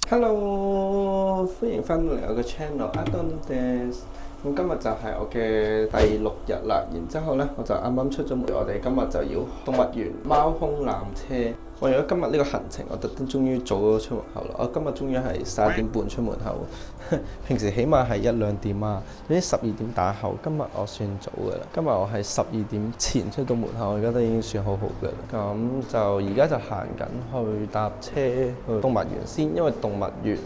Hello，歡迎翻到嚟我嘅 channel Adon Dance。咁今日就係我嘅第6日啦，然之後呢，我就啱啱出咗門，我哋今日就要動物園貓空纜車。為咗今日呢個行程，我特登終於早咗出門口啦。我今日終於係11點半出門口，平時起碼係1、2點啊，總之12點打後。今日我算早㗎啦，今日我係12點前出到門口，我覺得已經算好好㗎啦。咁就而家就行緊去搭車去動物園先，因為動物園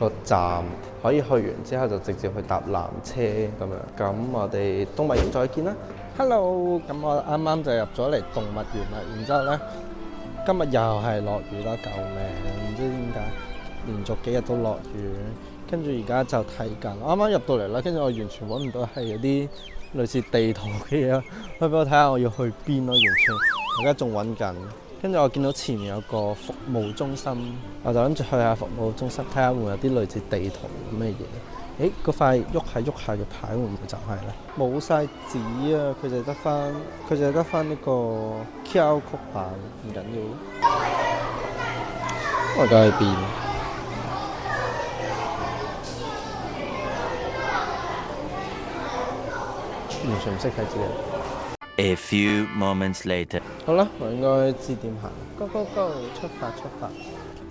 個站可以去完之後就直接去搭纜車咁樣。咁我哋動物園再見啦。Hello，咁我啱啱就入咗嚟動物園啦，然之後呢。今日又係落雨啦，救命！唔知點解連續幾日都落雨，跟住而家就睇緊。我啱啱入到嚟啦，跟住我完全揾唔到係有啲類似地圖嘅嘢，可以俾我睇下我要去邊咯。完全而家仲揾緊，跟住我見到前面有個服務中心，我就諗住去下服務中心睇下會唔會有啲類似地圖咁嘅嘢。誒，嗰塊喐下嘅牌會唔會就係咧？冇晒紙啊！佢就得翻呢個 QR code 版，唔緊要。我而家喺邊？完全唔識睇字嘅。A few moments later。好啦，我應該知點行。Go go go！出發！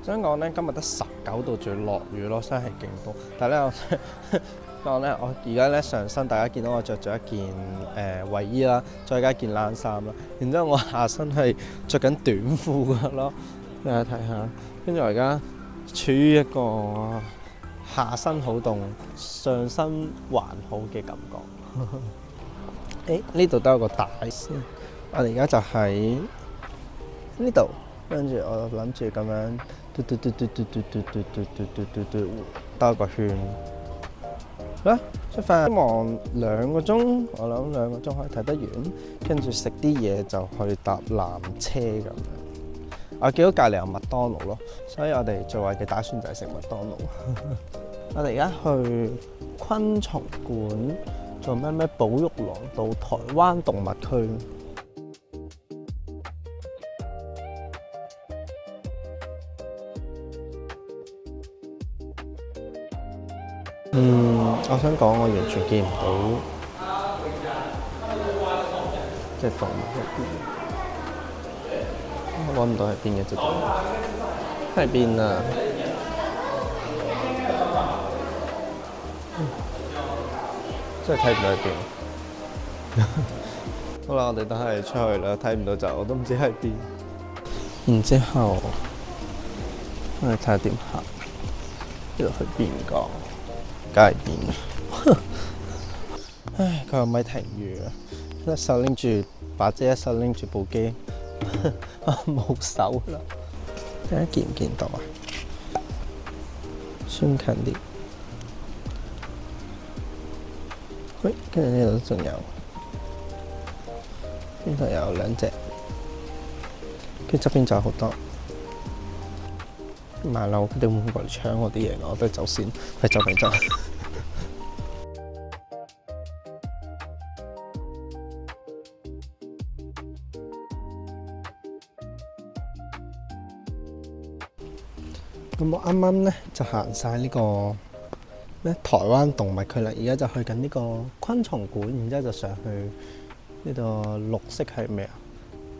想講咧，今日得19度，仲要落雨咯，真係勁多。但係咧，我而家咧上身，大家見到我着咗一件衞衣啦，再加一件冷衫啦。然之後我下身係着緊短褲噶咯，大家睇下。跟住我而家處於一個下身好凍、上身還好嘅感覺。誒，呢度都有個帶先。我哋而家就喺呢度，跟住我諗住咁樣。兜個圈啦，出發。希望2個鐘，我諗2個鐘可以睇得完。跟住食啲嘢就去搭纜車咁樣。我見到隔離有麥當勞咯，所以我哋最壞嘅打算就係食麥當勞。我哋而家去昆蟲館做咩保育廊道台灣動物區。我想講，我完全見唔到隻動物喺邊，我揾唔到喺邊嘅隻動物，喺邊啊？真係睇唔到喺邊。好啦，我哋都係出去啦，睇唔到就我都唔知喺邊。然之後，我哋睇下點行，呢度去邊個？梗係邊？唉，佢又咪停雨啊！一手拎住把遮，一手拎住部機，冇手啦。大家見唔見到啊？先近啲。喂，跟住呢度仲有，呢度有2隻，跟住側邊就有好多。馬騮佢哋會唔會過嚟搶我啲嘢？我都係走先，係走定走。咁我啱啱咧就行晒呢個咩台灣動物區啦，而家就去緊呢個昆蟲館，然之後就上去呢度綠色係咩啊？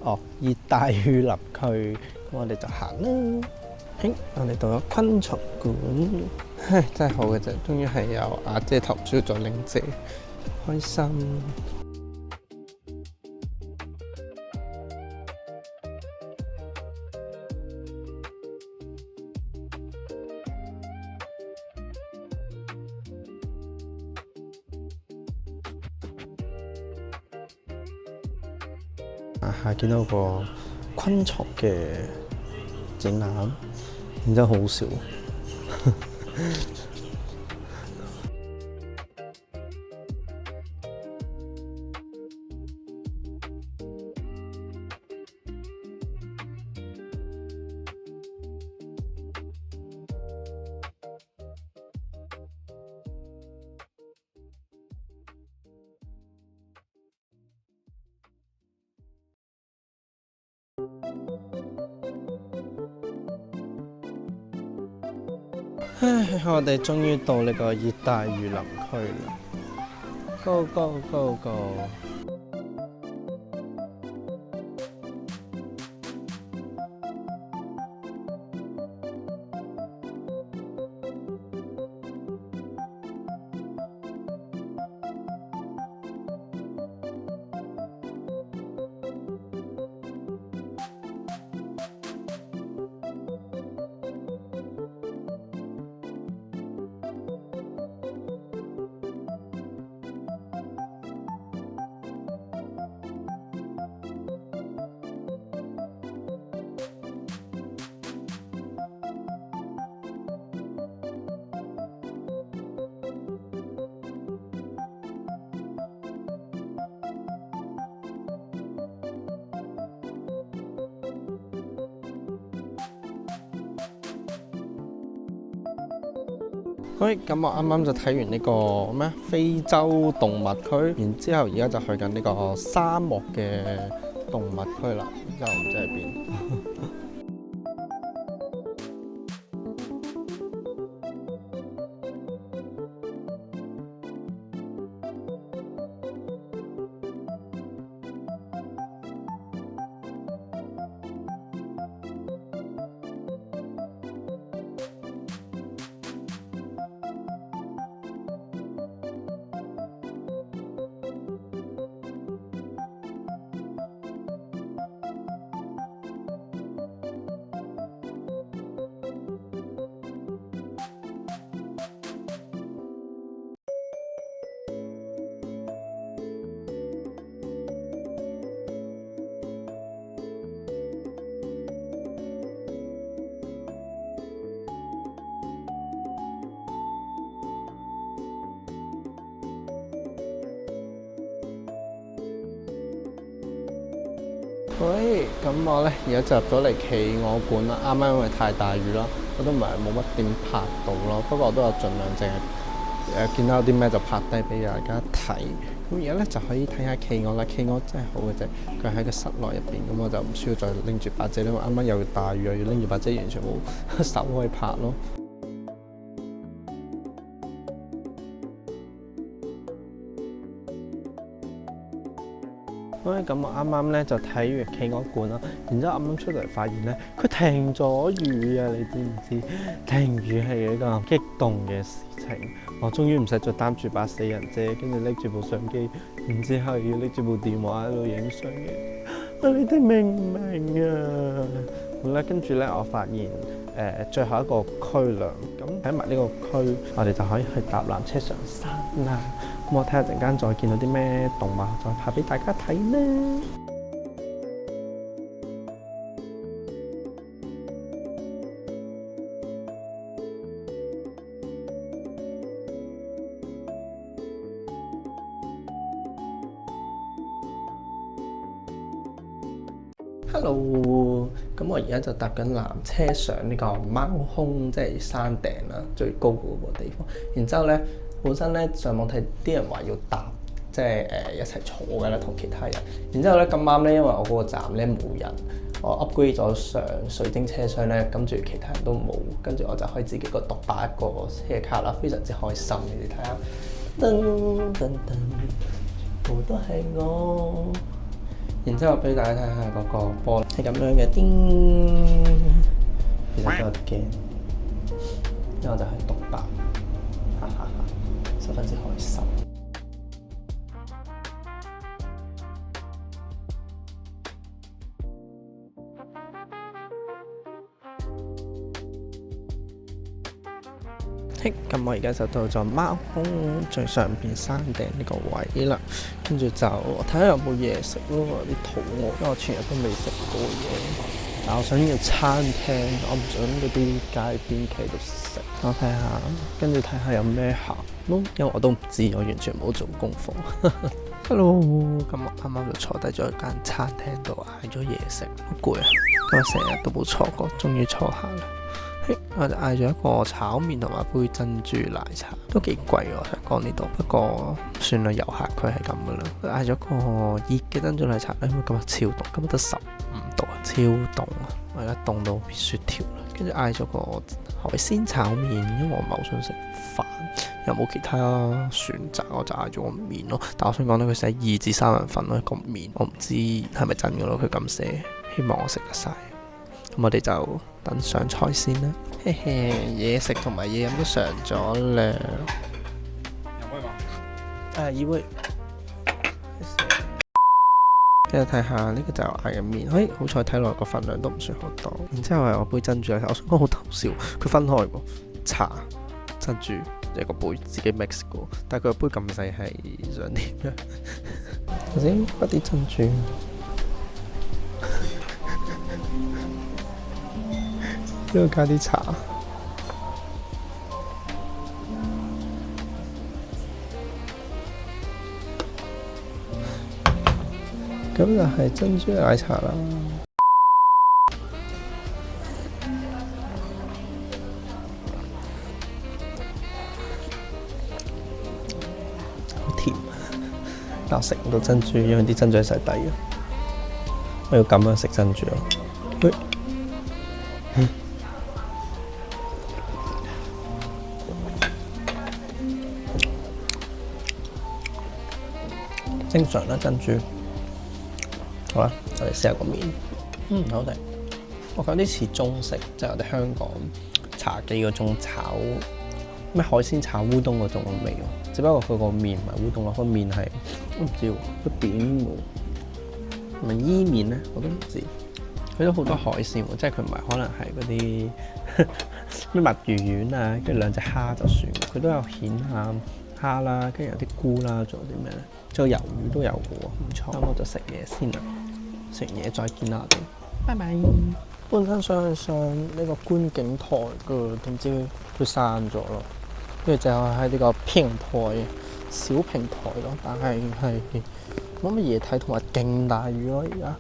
哦，熱帶雨林區，咁我哋就行啦。我哋到咗昆蟲館，唉，真係好嘅啫，終於係有阿姐頭，唔需要再拎遮，開心。下見到個昆蟲嘅展覽，然之後好笑。唉，我哋終於到呢個熱帶雨林區啦！Go go go go！喂，咁我啱啱就睇完呢個咩非洲動物區，然之後而家就去緊呢個沙漠嘅動物區啦，然之後唔知喺邊。喂，咁我咧而家就入咗嚟企鵝館啦。啱啱因為太大雨啦，我都唔係冇乜點拍到咯。不過我都有盡量淨係見到有啲咩就拍低俾大家睇。咁而家咧就可以睇下企鵝啦。企鵝真係好嘅啫，佢喺個室內入邊，咁我就唔需要再拎住把遮，因為啱啱又大雨又要拎住把遮，完全冇手可以拍咯。咁我啱啱咧就睇完企鵝館啦，然之後啱啱出嚟發現咧，佢停咗雨啊！你知唔知？停雨係一個激動嘅事情。我終於唔使再擔住把死人遮，跟住拎住部相機，然之後要拎住部電話喺度影相嘅。你哋明唔明啊？好啦，跟住咧我發現最後一個區啦，咁喺埋呢個區，我哋就可以去搭纜車上山啦。咁我睇下陣間再見到啲咩動物，再拍俾大家睇啦。Hello，咁我而家就搭緊纜車上呢個貓空，即係山頂啦，最高嗰個地方。然之後咧，本身咧上網睇啲人話要搭，即係一齊坐嘅啦，同其他人。然之後咧咁啱咧，因為我嗰個站咧冇人，我 upgrade 咗上水晶車廂咧，跟住其他人都冇，跟住我就可以自己獨霸一個車卡啦，非常之開心。你哋睇下，噔噔噔，全部都係我。然之後俾大家睇下嗰個玻璃係咁樣嘅，叮，其實都有啲驚，因為我就係獨白，哈哈哈，十分之開心。咁我而家就到咗貓空最上邊山頂呢個位啦，跟住就睇下有冇嘢食咯，有啲肚餓，因為我全日都未食過嘢。但我想要餐廳，我唔想嗰啲街邊企度食。我睇下，跟住睇下有咩行咯，因為我都唔知，我完全冇做功課。Hello，咁我啱啱就坐低咗一間餐廳度嗌咗嘢食，好攰啊！我成日都冇坐過，終於坐下啦。我就嗌咗一個炒麵同埋杯珍珠奶茶，都幾貴喎，我想講呢度。不過算啦，遊客區係咁噶啦。嗌咗個熱嘅珍珠奶茶，因為今日超凍，今日得15度啊，超凍啊！我而家凍到變雪條啦。跟住嗌咗個海鮮炒麵，因為我唔係好想食飯，又冇其他選擇，我就嗌咗個麵咯。但我想講咧，佢寫2至3人份咯，一個麵，我唔知係咪真嘅咯，佢咁寫，希望我食得晒。咁我哋就等上菜先啦。嘿嘿，嘢食同埋嘢飲都上咗啦。有杯嗎？2杯。跟住睇下呢個就係嗌嘅麵，好彩睇落個份量都唔算好多。然之後係我杯珍珠奶茶，我想講好搞笑，佢分開喎，茶珍珠一個杯自己 mix 過，但係佢個杯咁細係想點樣？頭先加啲珍珠，呢度加啲茶。咁就係珍珠奶茶啦。好甜，但我食唔到珍珠，因為啲珍珠喺晒底嘅。我要咁樣食珍珠咯。正常啦，珍珠。好啦，我哋試下個麵。好食。我覺得啲似中式，即係我哋香港茶記嗰種炒咩海鮮炒烏冬嗰種味喎。只不過佢個麵唔係烏冬咯，個麵係我唔知喎，佢扁喎，係咪伊麵咧？我都唔知。佢都好多海鮮喎，即係佢唔係可能係嗰啲咩墨魚丸啊，跟住2隻蝦就算。佢都有蜆啊、蝦啦，跟住有啲菇啦，仲有啲咩咧？仲有魷魚都有嘅喎，唔錯。咁我就食嘢先啦，食完嘢再見啦，我哋，拜拜。本身想去上呢個觀景台嘅，點知佢刪咗咯。跟住就喺呢個平台小平台咯，但係冇乜嘢睇，同埋勁大雨咯，而家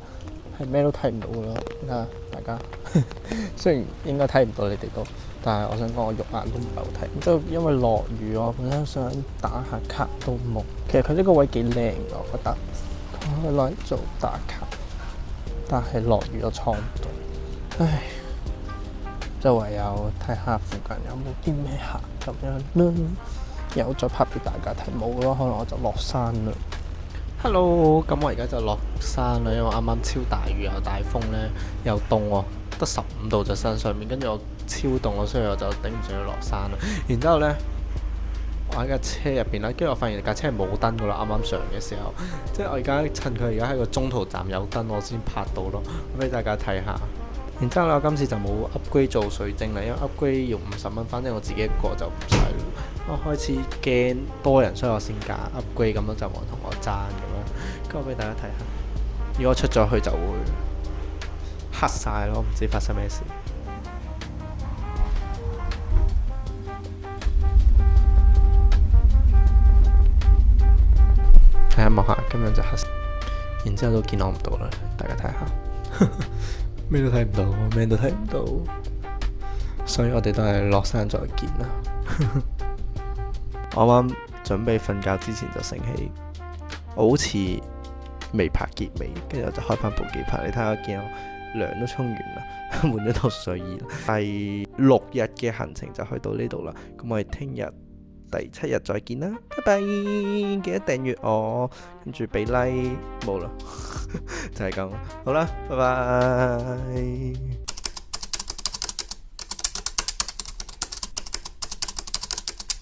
係咩都睇唔到嘅咯。睇下大家，雖然應該睇唔到你哋都，但係我想講我肉眼都唔係好睇。之後因為落雨，我本身想打下卡都冇。其實佢呢個位幾靚㗎，我覺得佢可以攞嚟做打卡，但係落雨我坐唔到，唉，就唯有睇下附近有冇啲咩客咁樣啦。又再拍俾大家睇，冇咯，可能我就落山啦。Hello，咁我而家就落山啦，因為啱啱超大雨又大風咧，又凍喎，得15度就身上面，跟住我超凍咯，所以我就頂唔順要落山啦。然之後咧，我喺架車入邊啦，跟住我發現架車係冇燈噶啦，啱啱上嘅時候，即係我而家趁佢而家喺個中途站有燈，我先拍到咯，俾大家睇下。然之後咧，我今次就冇 upgrade 做水晶啦，因為 upgrade 要50蚊，反正我自己一個就唔使。我開始驚多人，所以我先加 upgrade，咁樣就冇人同我爭咁樣。跟住我俾大家睇下，如果出咗去就會黑晒咯，唔知發生咩事。睇下望下，今日就黑，然之後都見我唔到啦，大家睇下。咩都睇唔到，咩都睇唔到，所以我哋都係落山再見啦。我啱啱準備瞓覺之前就醒起，我好似未拍結尾，跟住我就開翻部機拍。你睇下，見我涼都沖完啦，換咗套睡衣啦。第6日嘅行程就去到呢度啦，咁我哋聽日第7日再見啦，拜拜！記得訂閱我，跟住俾 like，冇啦，就係咁，好啦，拜拜。